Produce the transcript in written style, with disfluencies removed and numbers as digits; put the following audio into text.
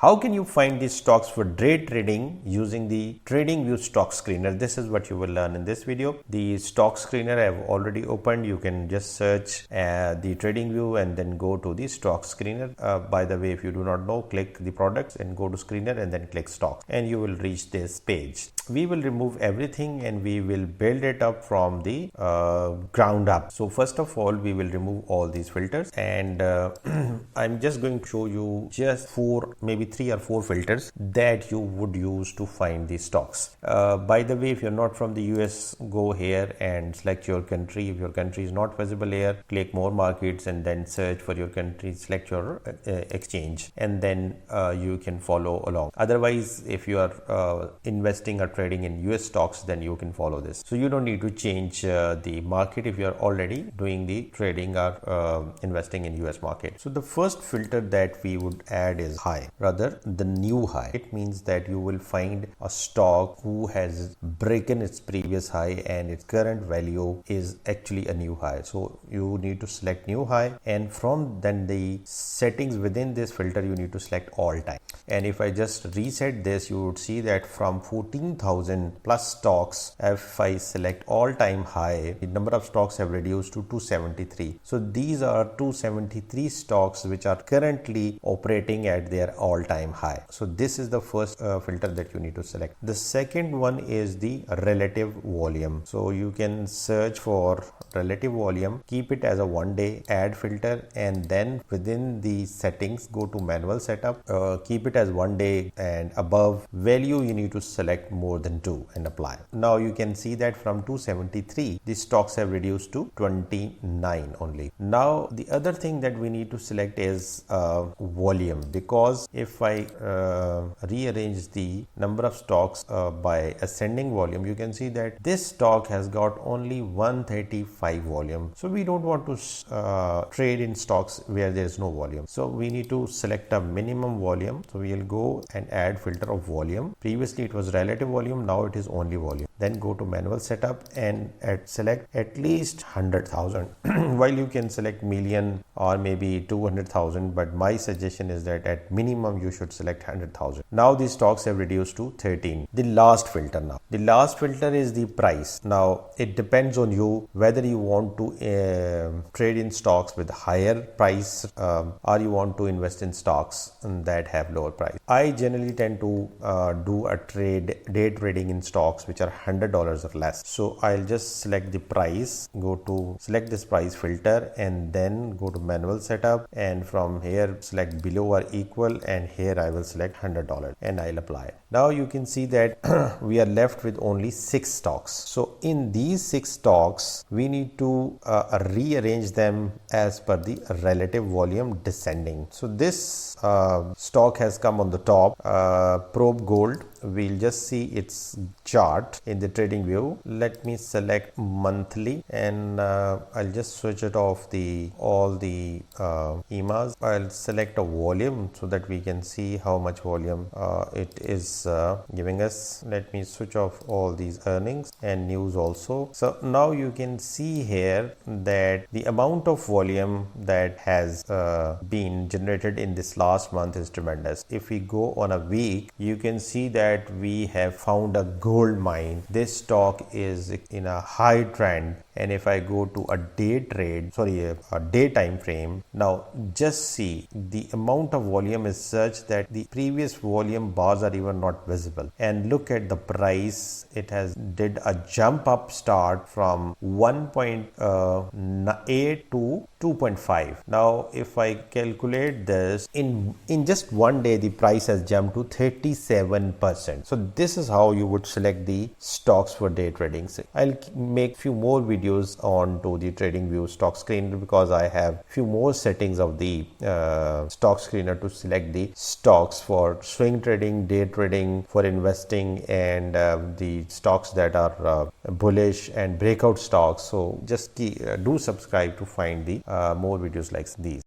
How can you find these stocks for day trading using the Tradingview stock screener? This is what you will learn in this video. The stock screener I have already opened. You can just search the Tradingview and then go to the stock screener. By the way, if you do not know, click the products and go to screener and then click stock and you will reach this page. We will remove everything and we will build it up from the ground up. So first of all, we will remove all these filters and I'm just going to show you just maybe 3 or 4 filters that you would use to find these stocks. By the way, if you're not from the US, go here and select your country. If your country is not visible here, click more markets and then search for your country, select your exchange, and then you can follow along. Otherwise, if you are investing or trading in US stocks, then you can follow this. So you don't need to change the market if you are already doing the trading or investing in US market. So the first filter that we would add is high, rather the new high. It means that you will find a stock who has broken its previous high and its current value is actually a new high. So you need to select new high, and from then the settings within this filter you need to select all time. And if I just reset this, you would see that from 14,000 plus stocks, if I select all time high, the number of stocks have reduced to 273. So these are 273 stocks which are currently operating at their all time high. So this is the first filter that you need to select. The second one is the relative volume. So you can search for relative volume, keep it as a 1 day, add filter, and then within the settings go to manual setup, keep it as 1 day, and above value you need to select more than 2 and apply. Now you can see that from 273 the stocks have reduced to 29 only. Now the other thing that we need to select is volume, because if I rearrange the number of stocks by ascending volume, you can see that this stock has got only 135 volume. So we don't want to trade in stocks where there is no volume. So we need to select a minimum volume. So we will go and add filter of volume. Previously it was relative volume, now it is only volume. Then go to manual setup and select at least 100,000. While you can select million or maybe 200,000, but my suggestion is that at minimum you should select 100,000. Now these stocks have reduced to 13. The last filter now. The last filter is the price. Now it depends on you whether you want to trade in stocks with higher price or you want to invest in stocks that have lower price. I generally tend to do a day trading in stocks which are $100 or less. So I'll just select the price, go to select this price filter, and then go to manual setup, and from here select below or equal, and here I will select $100 and I'll apply. Now you can see that we are left with only 6 stocks. So in these 6 stocks we need to rearrange them as per the relative volume descending. So this stock has come on the top, probe gold. We'll just see its chart in the Tradingview. Let me select monthly, and I'll just switch it off all the EMAs. I'll select a volume so that we can see how much volume it is giving us. Let me switch off all these earnings and news also. So now you can see here that the amount of volume that has been generated in this last month is tremendous. If we go on a week, you can see that we have found a gold mine. This stock is in a high trend, and if I go to a a day time frame, now just see the amount of volume is such that the previous volume bars are even not visible. And look at the price, it has did a jump up start from 1.8 to 2.5. Now if I calculate this in just 1 day, the price has jumped to 37%. So this is how you would select the stocks for day trading. So I'll make few more videos on to the Tradingview stock screener, because I have few more settings of the stock screener to select the stocks for swing trading, day trading, for investing, and the stocks that are bullish and breakout stocks. So just do subscribe to find the more videos like these.